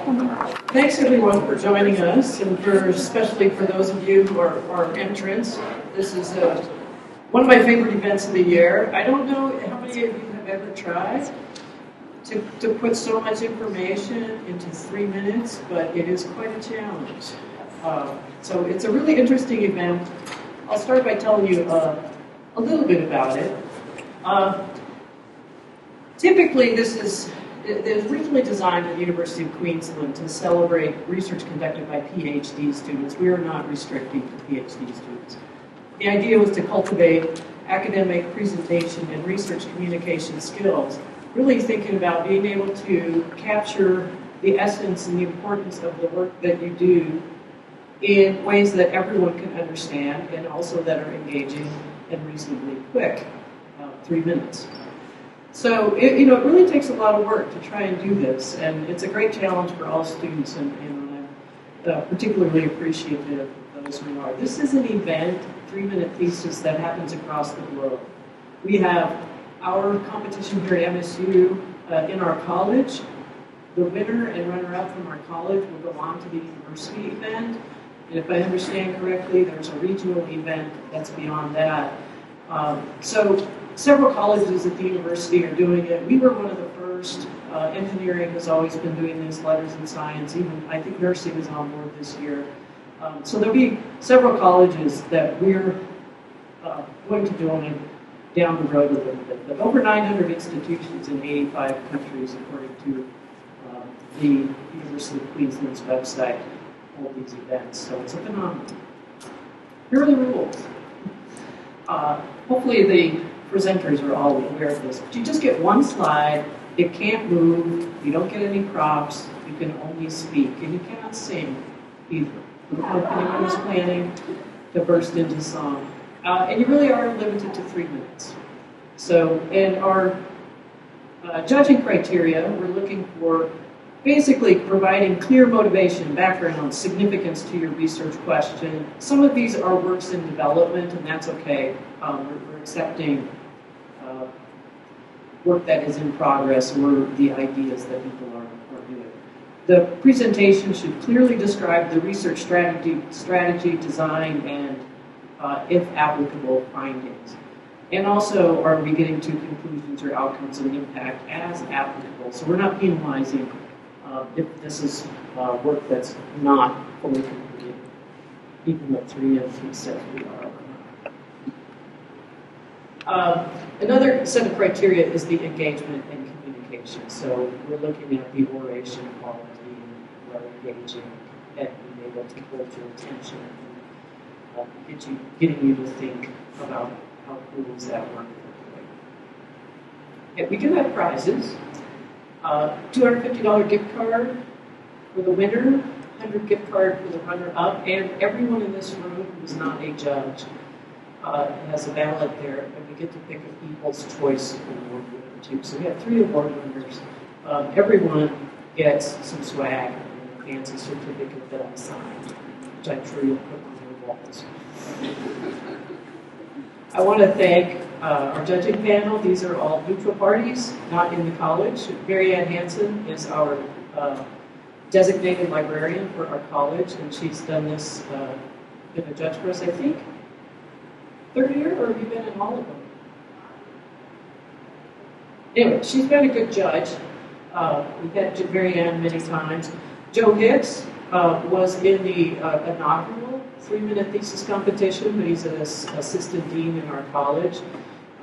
Thanks everyone for joining us, and especially for those of you who are entrants. This is one of my favorite events of the year. I don't know how many of you have ever tried to put so much information into 3 minutes, but it is quite a challenge. So it's a really interesting event. I'll start by telling you a little bit about it. Typically, it was originally designed at the University of Queensland to celebrate research conducted by PhD students. We are not restricting to PhD students. The idea was to cultivate academic presentation and research communication skills, really thinking about being able to capture the essence and the importance of the work that you do in ways that everyone can understand and also that are engaging and reasonably quick, 3 minutes. So it really takes a lot of work to try and do this, and it's a great challenge for all students, and I'm particularly appreciative of those who are. This is an event, 3-minute thesis, that happens across the globe. We have our competition here at MSU in our college. The winner and runner-up from our college will go on to the university event, and if I understand correctly, there's a regional event that's beyond that. So several colleges at the university are doing it. We were one of the first. Engineering has always been doing this, letters and science, even I think nursing is on board this year. So there'll be several colleges that we're going to join down the road a little bit. But over 900 institutions in 85 countries, according to the University of Queensland's website, hold these events. So it's a phenomenon. Here are the rules. Hopefully the presenters are all aware of this, but you just get one slide. It can't move. You don't get any props. You can only speak, and you cannot sing either. I don't know if anyone is planning to burst into song. And you really are limited to 3 minutes. So in our judging criteria, we're looking for basically providing clear motivation, background, significance to your research question. Some of these are works in development, and that's okay. We're accepting work that is in progress or the ideas that people are doing. The presentation should clearly describe the research strategy, design, and, if applicable, findings. And also, are we getting to conclusions or outcomes and impact as applicable? So we're not penalizing if this is work that's not fully completed, even though 3 of 3 says we are. Another set of criteria is the engagement and communication. So we're looking at the oration quality, well engaging, and being able to hold your attention, and getting you to think about how cool is that work. Okay, we do have prizes. $250 gift card for the winner, $100 gift card for the runner-up, and everyone in this room who is not a judge has a ballot there, and we get to pick a People's Choice Award winner too. So we have 3 award winners. Everyone gets some swag and a fancy certificate that I signed, which I'm sure you'll put on your walls. I want to thank our judging panel. These are all neutral parties, not in the college. Mary Ann Hansen is our designated librarian for our college, and she's done this, been a judge for us, I think, 3rd year, or have you been in all of them? Anyway, she's been a good judge. We've had Mary Ann many times. Joe Hicks was in the inaugural 3-minute thesis competition, but he's an assistant dean in our college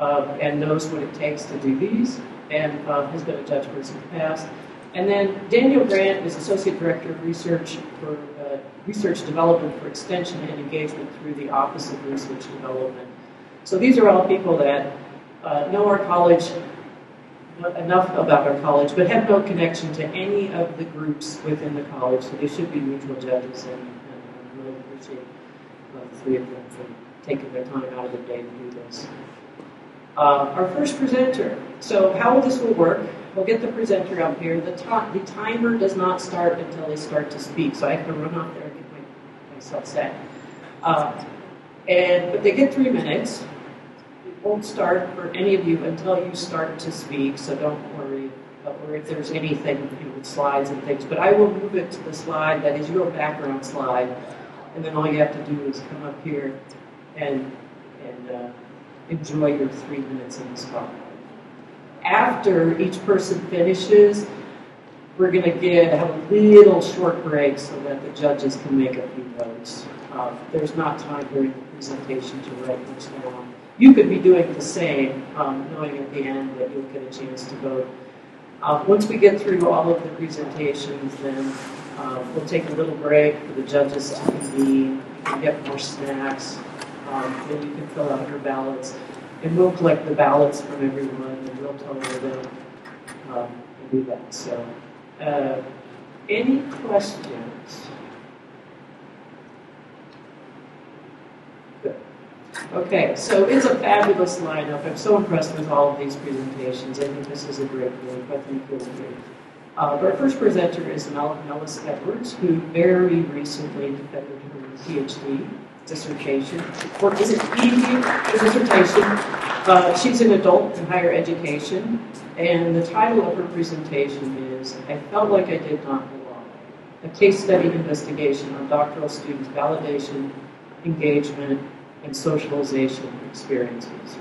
and knows what it takes to do these, and has been a judge for us in the past. And then Daniel Grant is Associate Director of Research for Research Development for Extension and Engagement through the Office of Research Development. So these are all people that know our college, enough about our college, but have no connection to any of the groups within the college, so they should be neutral judges, and I really appreciate the 3 of them for taking their time out of their day to do this. Our first presenter. So how this will work, we'll get the presenter up here. The timer does not start until they start to speak, so I have to run off there and get myself set. But they get 3 minutes. It won't start for any of you until you start to speak, so don't worry about or if there's anything with slides and things. But I will move it to the slide that is your background slide, and then all you have to do is come up here and enjoy your 3 minutes in this talk. After each person finishes, we're going to have a little short break so that the judges can make a few notes. There's not time during the presentation to write much down. You could be doing the same, knowing at the end that you'll get a chance to vote. Once we get through all of the presentations, then we'll take a little break for the judges to convene. You can get more snacks. Then you can fill out your ballots. And we'll collect the ballots from everyone, and we'll tell them and do that. So, any questions? Good. Okay, so it's a fabulous lineup. I'm so impressed with all of these presentations. I think this is a great group. I think you'll agree. Our first presenter is Melis Edwards, who very recently defended her PhD dissertation, or is it dissertation? She's an adult in higher education, and the title of her presentation is "I Felt Like I Did Not Belong," a case study investigation on doctoral students' validation, engagement, and socialization experiences.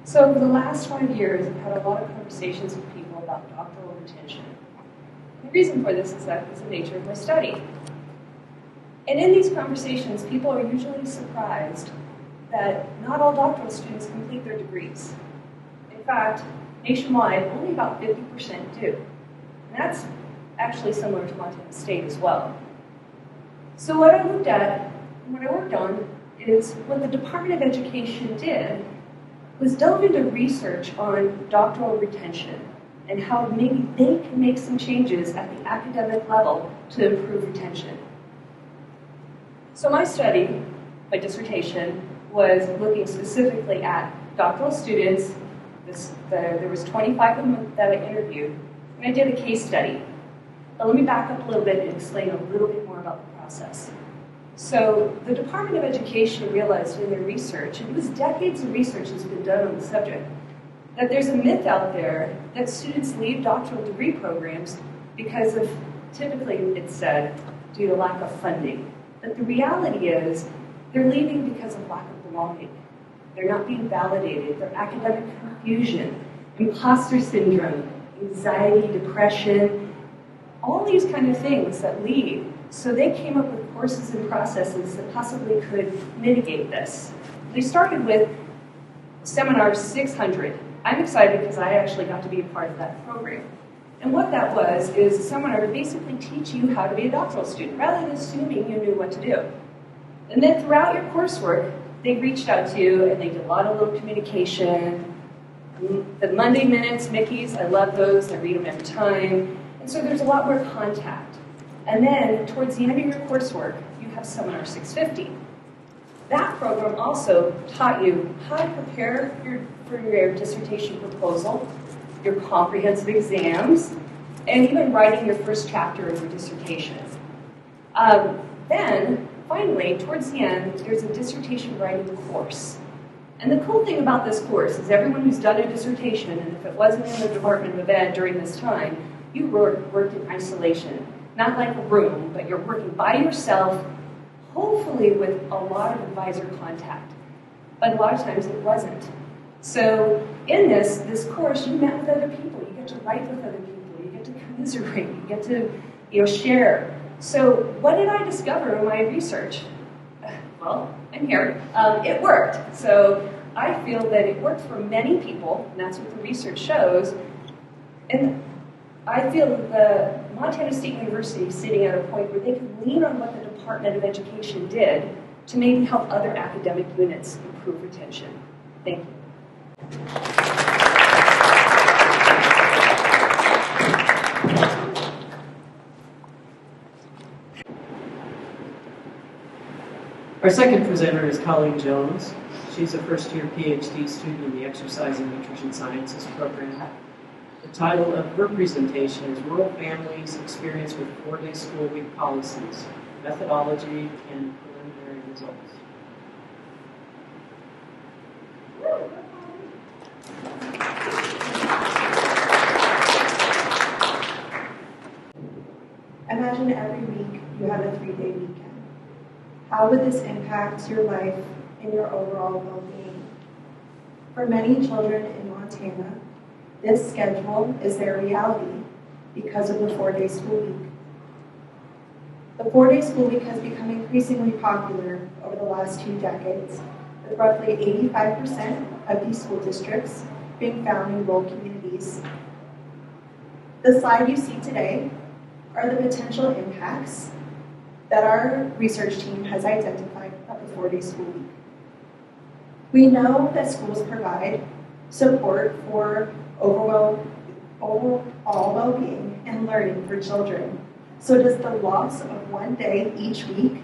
So over the last 5 years, I've had a lot of conversations with people about doctoral retention. The reason for this is that it's the nature of my study. And in these conversations, people are usually surprised that not all doctoral students complete their degrees. In fact, nationwide, only about 50% do. And that's actually similar to Montana State as well. So what I looked at, and what I worked on, is what the Department of Education did was delve into research on doctoral retention and how maybe they can make some changes at the academic level to improve retention. So my study, my dissertation, was looking specifically at doctoral students. There was 25 of them that I interviewed, and I did a case study. But let me back up a little bit and explain a little bit more about the process. So the Department of Education realized in their research, and it was decades of research that's been done on the subject, that there's a myth out there that students leave doctoral degree programs because of, typically it's said, due to lack of funding. But the reality is, they're leaving because of lack of belonging. They're not being validated. Their academic confusion, imposter syndrome, anxiety, depression, all these kind of things that lead. So they came up with courses and processes that possibly could mitigate this. They started with Seminar 600. I'm excited because I actually got to be a part of that program. And what that was is a seminar to basically teach you how to be a doctoral student, rather than assuming you knew what to do. And then throughout your coursework, they reached out to you and they did a lot of little communication. The Monday Minutes, Mickeys, I love those. I read them every time. And so there's a lot more contact. And then towards the end of your coursework, you have Seminar 650. That program also taught you how to prepare for your dissertation proposal, your comprehensive exams, and even writing your first chapter of your dissertation. Then, finally, towards the end, there's a dissertation writing course. And the cool thing about this course is everyone who's done a dissertation, and if it wasn't in the Department of Ed during this time, you worked in isolation. Not like a room, but you're working by yourself, hopefully with a lot of advisor contact. But a lot of times it wasn't. So in this course, you met with other people. You get to write with other people. You get to commiserate. You get to share. So what did I discover in my research? Well, I'm here. It worked. So I feel that it worked for many people, and that's what the research shows. And I feel that the Montana State University is sitting at a point where they can lean on what the Department of Education did to maybe help other academic units improve retention. Thank you. Our second presenter is Colleen Jones. She's a first-year PhD student in the Exercise and Nutrition Sciences program. The title of her presentation is Rural Families Experience with 4-Day School Week Policies, Methodology and Preliminary Results. Imagine every week you have a 3-day weekend. How would this impact your life and your overall well-being? For many children in Montana, this schedule is their reality because of the 4-day school week. The 4-day school week has become increasingly popular over the last 2 decades, with roughly 85% of these school districts being found in rural communities. The slide you see today are the potential impacts that our research team has identified of the 4-day school week. We know that schools provide support for overall well-being and learning for children. So does the loss of 1 day each week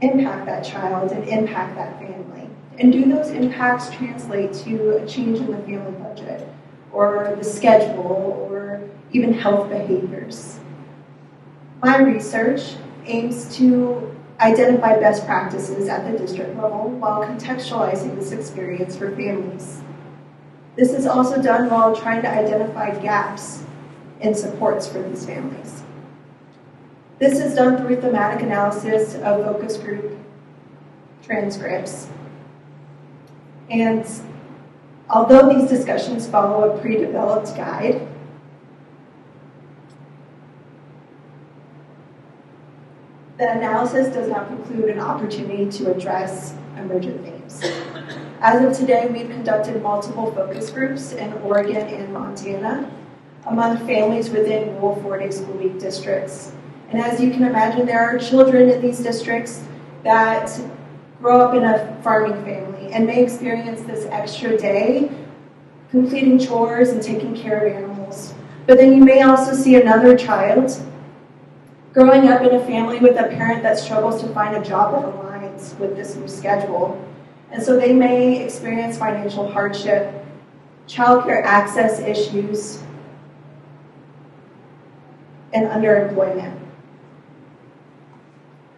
impact that child and impact that family? And do those impacts translate to a change in the family budget or the schedule or even health behaviors? My research aims to identify best practices at the district level while contextualizing this experience for families. This is also done while trying to identify gaps in supports for these families. This is done through thematic analysis of focus group transcripts. And although these discussions follow a pre-developed guide, the analysis does not preclude an opportunity to address emergent themes. As of today, we've conducted multiple focus groups in Oregon and Montana among families within rural 4-day school week districts. And as you can imagine, there are children in these districts that grow up in a farming family and may experience this extra day completing chores and taking care of animals. But then you may also see another child growing up in a family with a parent that struggles to find a job that aligns with this new schedule. And so they may experience financial hardship, childcare access issues, and underemployment.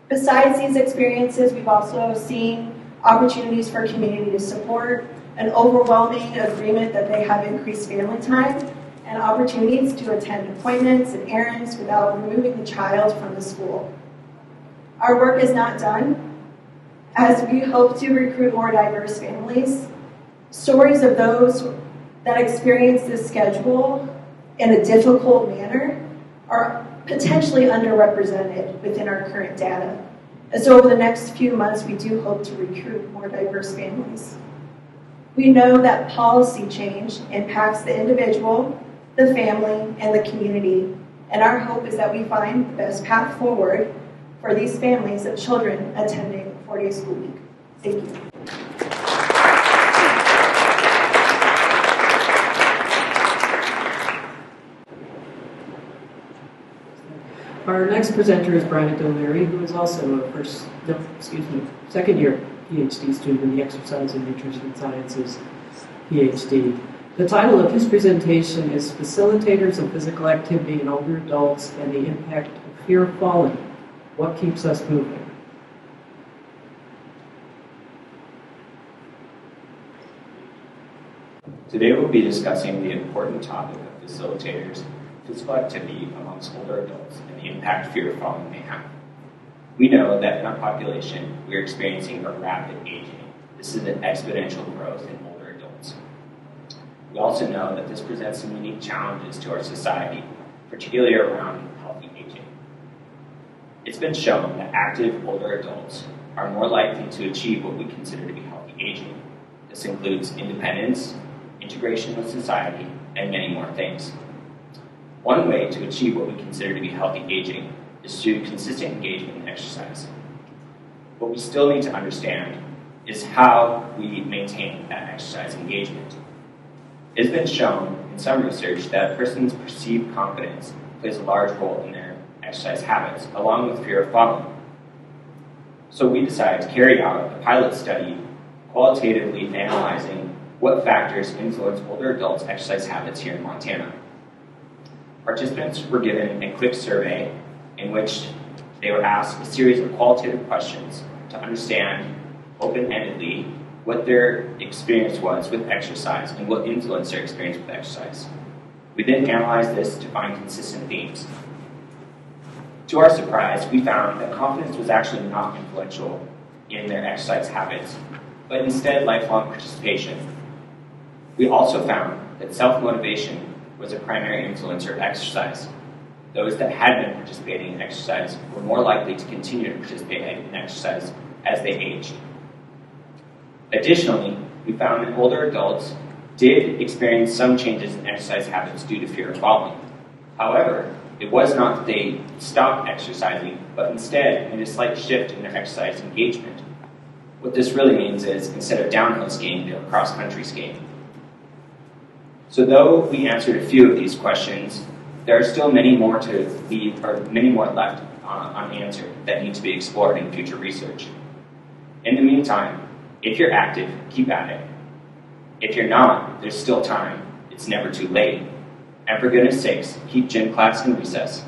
Besides these experiences, we've also seen opportunities for community to support, an overwhelming agreement that they have increased family time, and opportunities to attend appointments and errands without removing the child from the school. Our work is not done, as we hope to recruit more diverse families. Stories of those that experience this schedule in a difficult manner are potentially underrepresented within our current data. And so over the next few months, we do hope to recruit more diverse families. We know that policy change impacts the individual, the family, and the community. And our hope is that we find the best path forward for these families of children attending 4-day school week. Thank you. Our next presenter is Bryant O'Leary, who is also a second-year PhD student in the Exercise and Nutrition Sciences PhD. The title of his presentation is Facilitators of Physical Activity in Older Adults and the Impact of Fear of Falling. What keeps us moving? Today we'll be discussing the important topic of facilitators, physical activity amongst older adults, and the impact fear of falling may have. We know that in our population, we are experiencing a rapid aging. This is an exponential growth in older adults. We also know that this presents some unique challenges to our society, particularly around healthy aging. It's been shown that active older adults are more likely to achieve what we consider to be healthy aging. This includes independence, integration with society, and many more things. One way to achieve what we consider to be healthy aging is through consistent engagement in exercise. What we still need to understand is how we maintain that exercise engagement. It has been shown in some research that a person's perceived confidence plays a large role in their exercise habits, along with fear of falling. So we decided to carry out a pilot study qualitatively analyzing what factors influence older adults' exercise habits here in Montana. Participants were given a quick survey in which they were asked a series of qualitative questions to understand open-endedly what their experience was with exercise and what influenced their experience with exercise. We then analyzed this to find consistent themes. To our surprise, we found that confidence was actually not influential in their exercise habits, but instead lifelong participation. We also found that self-motivation was a primary influencer of exercise. Those that had been participating in exercise were more likely to continue to participate in exercise as they aged. Additionally, we found that older adults did experience some changes in exercise habits due to fear of falling. However, it was not that they stopped exercising, but instead made a slight shift in their exercise engagement. What this really means is instead of downhill skiing, they were cross-country skiing. So though we answered a few of these questions, there are still many more left unanswered that need to be explored in future research. In the meantime, if you're active, keep at it. If you're not, there's still time. It's never too late. And for goodness sakes, keep gym class in recess.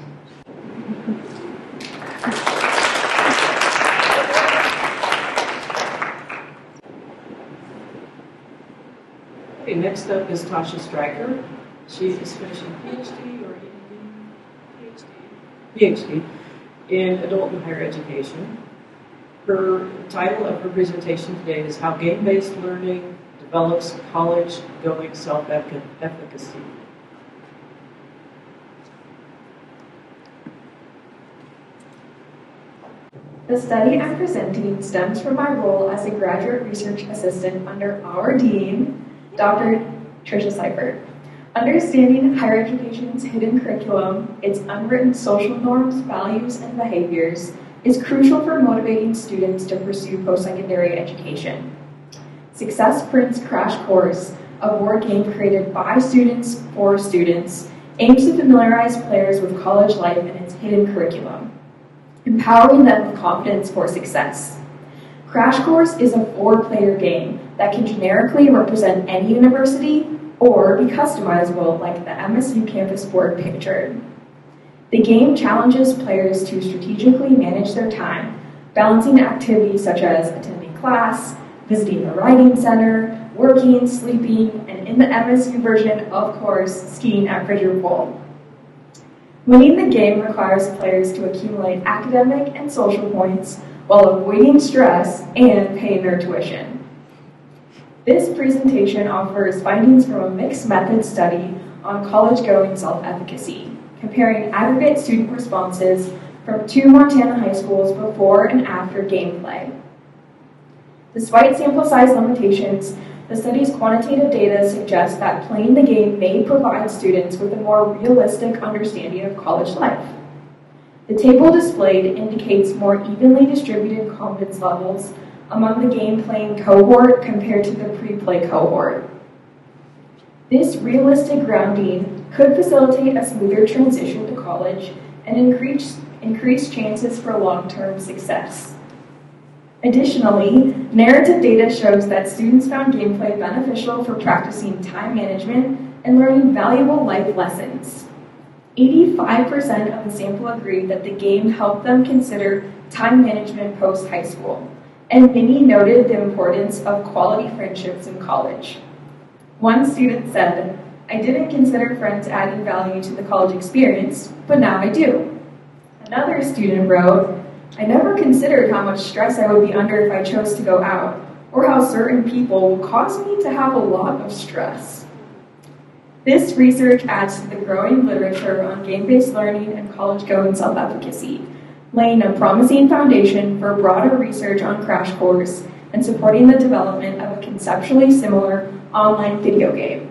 Okay, next up is Tasha Striker. She is finishing PhD or PhD in adult and higher education. Her title of her presentation today is How Game-Based Learning Develops College-Going Self-Efficacy. The study I'm presenting stems from my role as a graduate research assistant under our dean, Dr. Tasha Striker. Understanding higher education's hidden curriculum, its unwritten social norms, values, and behaviors is crucial for motivating students to pursue post-secondary education. Success Print's Crash Course, a board game created by students for students, aims to familiarize players with college life and its hidden curriculum, empowering them with confidence for success. Crash Course is a 4-player game that can generically represent any university or be customizable like the MSU campus board pictured. The game challenges players to strategically manage their time, balancing activities such as attending class, visiting the writing center, working, sleeping, and in the MSU version, of course, skiing at Bridger Bowl. Winning the game requires players to accumulate academic and social points while avoiding stress and paying their tuition. This presentation offers findings from a mixed method study on college-going self-efficacy, comparing aggregate student responses from 2 Montana high schools before and after gameplay. Despite sample size limitations, the study's quantitative data suggests that playing the game may provide students with a more realistic understanding of college life. The table displayed indicates more evenly distributed confidence levels among the game-playing cohort compared to the pre-play cohort. This realistic grounding could facilitate a smoother transition to college and increase chances for long-term success. Additionally, narrative data shows that students found gameplay beneficial for practicing time management and learning valuable life lessons. 85% of the sample agreed that the game helped them consider time management post-high school, and many noted the importance of quality friendships in college. One student said, "I didn't consider friends adding value to the college experience, but now I do." Another student wrote, "I never considered how much stress I would be under if I chose to go out, or how certain people will cause me to have a lot of stress." This research adds to the growing literature on game-based learning and college-going self-efficacy, laying a promising foundation for broader research on Crash Course and supporting the development of a conceptually similar online video game.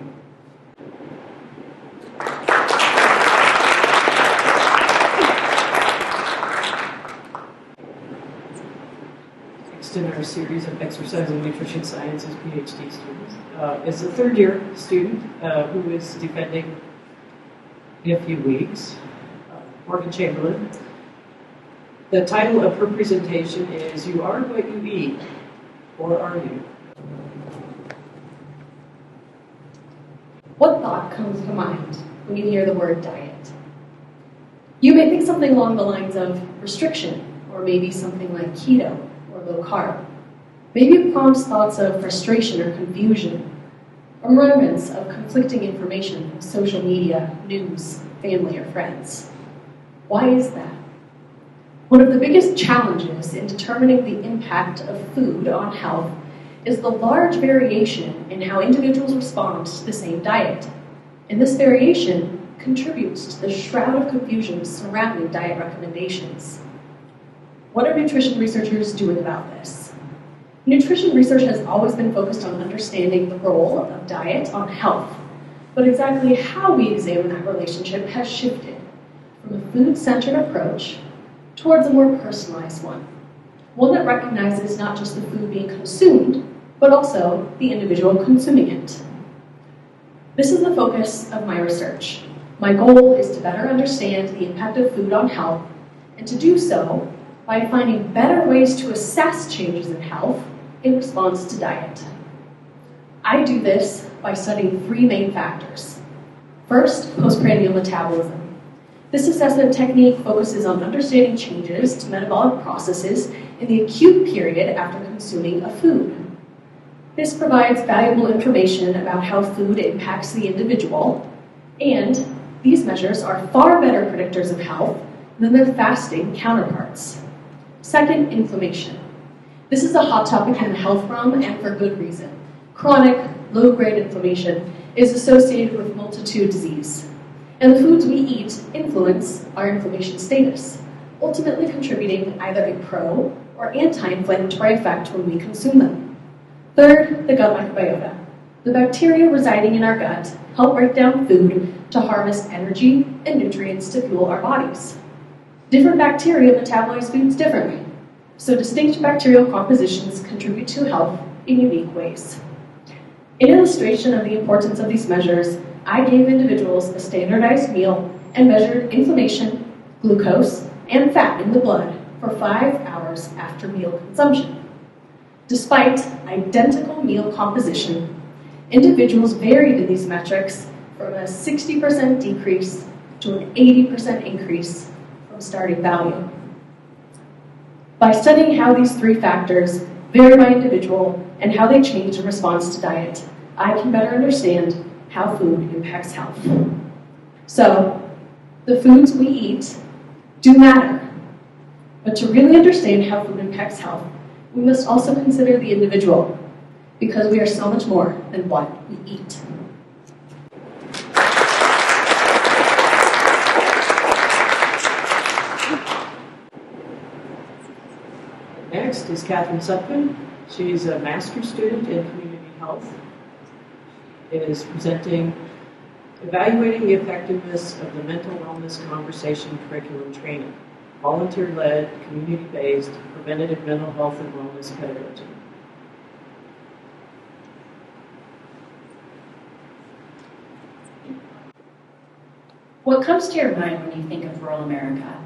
Next in our series of exercise and nutrition sciences PhD students is a third-year student who is defending in a few weeks, Morgan Chamberlin. The title of her presentation is You Are What You Eat, or Are You? What thought comes to mind when you hear the word diet? You may think something along the lines of restriction, or maybe something like keto or low carb. Maybe it prompts thoughts of frustration or confusion, or moments of conflicting information from social media, news, family, or friends. Why is that? One of the biggest challenges in determining the impact of food on health is the large variation in how individuals respond to the same diet. And this variation contributes to the shroud of confusion surrounding diet recommendations. What are nutrition researchers doing about this? Nutrition research has always been focused on understanding the role of diet on health, but exactly how we examine that relationship has shifted from a food-centered approach towards a more personalized one that recognizes not just the food being consumed, but also the individual consuming it. This is the focus of my research. My goal is to better understand the impact of food on health, and to do so by finding better ways to assess changes in health in response to diet. I do this by studying three main factors. First, postprandial metabolism. This assessment technique focuses on understanding changes to metabolic processes in the acute period after consuming a food. This provides valuable information about how food impacts the individual, and these measures are far better predictors of health than their fasting counterparts. Second, inflammation. This is a hot topic in the health realm, and for good reason. Chronic, low-grade inflammation is associated with multitude disease, and the foods we eat influence our inflammation status, ultimately contributing either a pro- or anti-inflammatory effect when we consume them. Third, the gut microbiota. The bacteria residing in our gut help break down food to harness energy and nutrients to fuel our bodies. Different bacteria metabolize foods differently, so distinct bacterial compositions contribute to health in unique ways. In illustration of the importance of these measures, I gave individuals a standardized meal and measured inflammation, glucose, and fat in the blood for 5 hours after meal consumption. Despite identical meal composition, individuals varied in these metrics from a 60% decrease to an 80% increase from starting value. By studying how these three factors vary by individual and how they change in response to diet, I can better understand how food impacts health. So, the foods we eat do matter, but to really understand how food impacts health, we must also consider the individual, because we are so much more than what we eat. Next is Katharine Sutphen. She's a master's student in community health. Is presenting Evaluating the Effectiveness of the Mental Wellness Conversation Curriculum Training, volunteer-led, community-based, preventative mental health and wellness pedagogy. What comes to your mind when you think of rural America?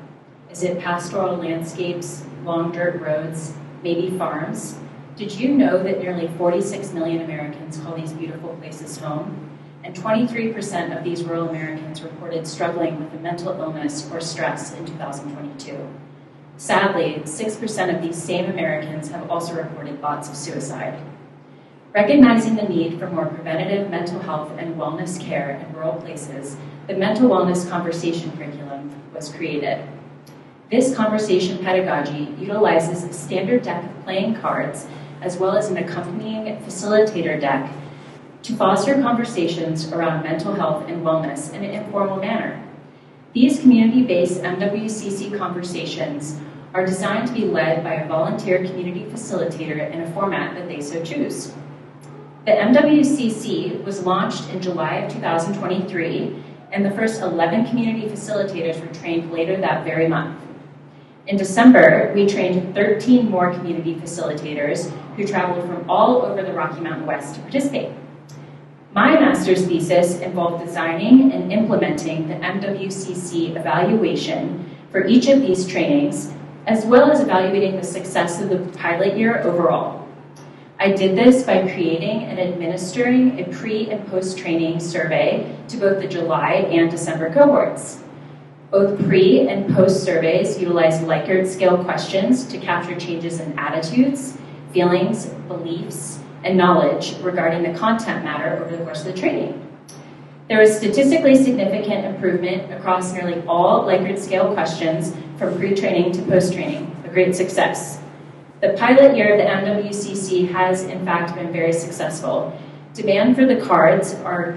Is it pastoral landscapes, long dirt roads, maybe farms? Did you know that nearly 46 million Americans call these beautiful places home? And 23% of these rural Americans reported struggling with a mental illness or stress in 2022. Sadly, 6% of these same Americans have also reported thoughts of suicide. Recognizing the need for more preventative mental health and wellness care in rural places, the Mental Wellness Conversation Curriculum was created. This conversation pedagogy utilizes a standard deck of playing cards as well as an accompanying facilitator deck to foster conversations around mental health and wellness in an informal manner. These community-based MWCC conversations are designed to be led by a volunteer community facilitator in a format that they so choose. The MWCC was launched in July of 2023, and the first 11 community facilitators were trained later that very month. In December, we trained 13 more community facilitators who traveled from all over the Rocky Mountain West to participate. My master's thesis involved designing and implementing the MWCC evaluation for each of these trainings, as well as evaluating the success of the pilot year overall. I did this by creating and administering a pre- and post-training survey to both the July and December cohorts. Both pre- and post-surveys utilize Likert scale questions to capture changes in attitudes, feelings, beliefs, and knowledge regarding the content matter over the course of the training. There was statistically significant improvement across nearly all Likert scale questions from pre-training to post-training, a great success. The pilot year of the MWCC has, in fact, been very successful. Demand for the cards are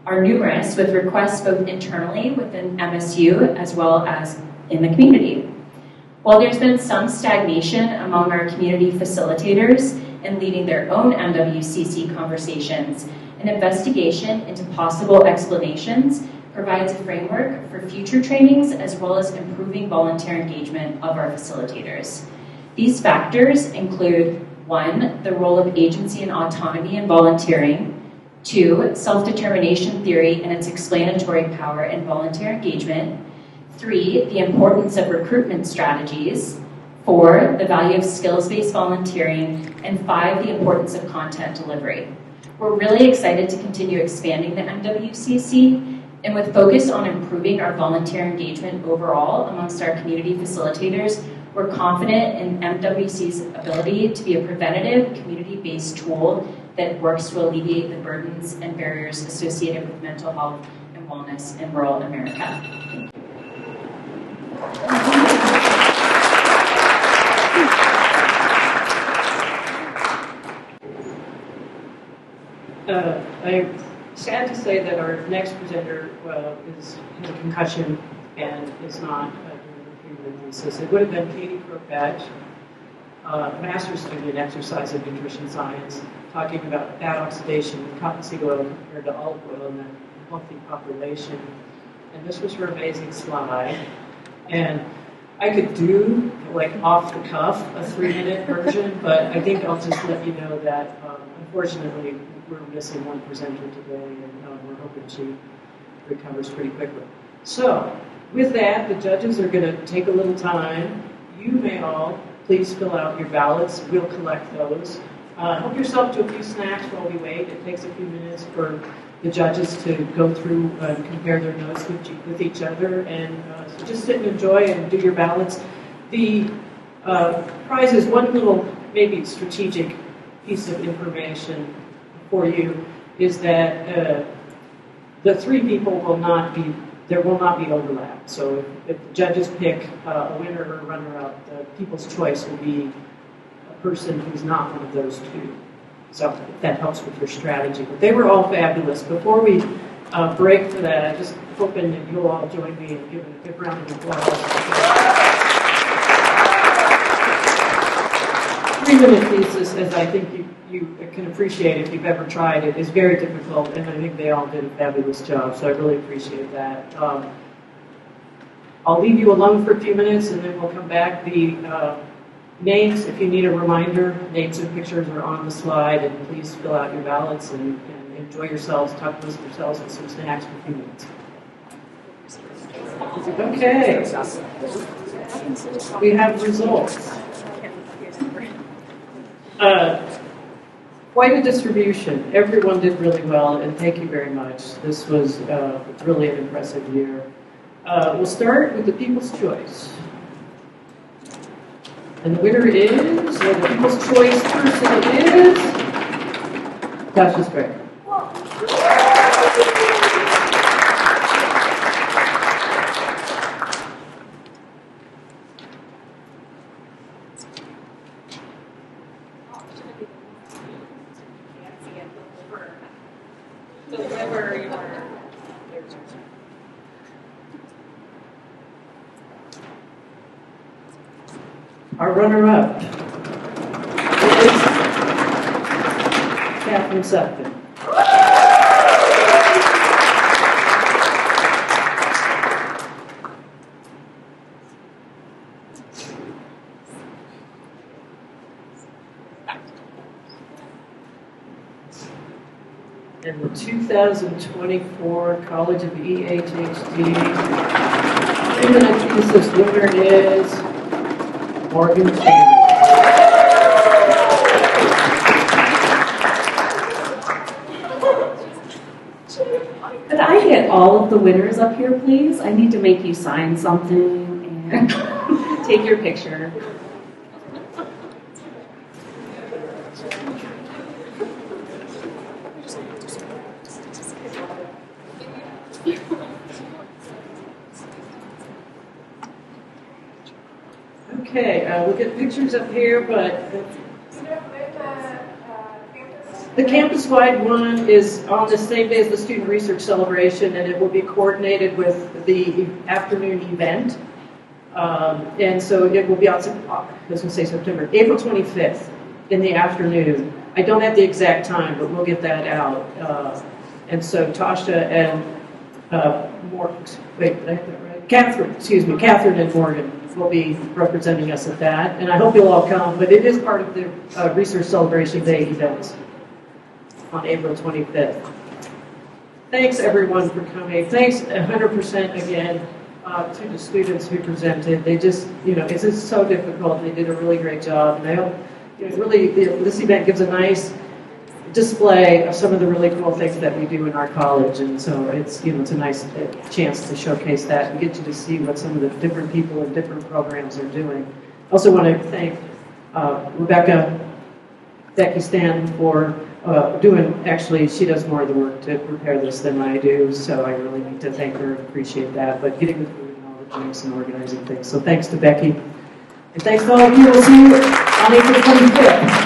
numerous, with requests both internally within MSU as well as in the community. While there's been some stagnation among our community facilitators in leading their own MWCC conversations, an investigation into possible explanations provides a framework for future trainings as well as improving volunteer engagement of our facilitators. These factors include 1, the role of agency and autonomy in volunteering, 2, self-determination theory and its explanatory power in volunteer engagement, 3, the importance of recruitment strategies, 4, the value of skills-based volunteering, and 5, the importance of content delivery. We're really excited to continue expanding the MWCC, and with focus on improving our volunteer engagement overall amongst our community facilitators, we're confident in MWC's ability to be a preventative, community-based tool that works to alleviate the burdens and barriers associated with mental health and wellness in rural America. I'm sad to say that our next presenter has a concussion and is not doing the thesis. It would have been Katy Kropatsch, master's student in exercise and nutrition science, talking about fat oxidation in cottonseed oil compared to olive oil in a healthy population. And this was her amazing slide. And I could do, like, off the cuff, a 3-minute version, but I think I'll just let you know that, unfortunately, we're missing one presenter today, and we're hoping she recovers pretty quickly. So, with that, the judges are going to take a little time. You may all please fill out your ballots. We'll collect those. Help yourself to a few snacks while we wait. It takes a few minutes for the judges to go through and compare their notes with each other. And so just sit and enjoy and do your ballots. The prize is one little, maybe strategic piece of information for you, is that the 3 people will not be overlap. So if the judges pick a winner or a runner-up, the people's choice will be a person who's not one of those 2. So if that helps with your strategy. But they were all fabulous. Before we break for that, I'm just hoping that you'll all join me in giving a big round of applause. 3-minute thesis, as I think you can appreciate if you've ever tried it, is very difficult, and I think they all did a fabulous job, so I really appreciate that. I'll leave you alone for a few minutes, and then we'll come back. The names, if you need a reminder, names and pictures are on the slide, and please fill out your ballots and enjoy yourselves, tuck with yourselves with some snacks for a few minutes. Okay. We have results. Quite a distribution. Everyone did really well, and thank you very much. This was really an impressive year. We'll start with the People's Choice. And the winner is, the People's Choice person is Tasha Striker. Our runner-up is Katharine Sutphen. And the 2024 College of EHHD 3-minute thesis winner is Morgan Chamberlin. get all of the winners up here, please? I need to make you sign something and take your picture. Okay, we'll get pictures up here, but the campus-wide one is on the same day as the Student Research Celebration, and it will be coordinated with the afternoon event. And so it will be on, I was going to say September, April 25th in the afternoon. I don't have the exact time, but we'll get that out. And so Tasha and Katharine and Morgan will be representing us at that. And I hope you'll all come, but it is part of the Research Celebration Day event on April 25th. Thanks everyone for coming. Thanks 100% again to the students who presented. They just, it's just so difficult. They did a really great job. And I hope, really, this event gives a nice display of some of the really cool things that we do in our college. And so it's, it's a nice chance to showcase that and get you to see what some of the different people and different programs are doing. I also want to thank Becky Stanton for actually, she does more of the work to prepare this than I do, so I really need to thank her and appreciate that, but getting the food and all the drinks and organizing things. So thanks to Becky. And thanks to all of you. We'll see you on April 25th.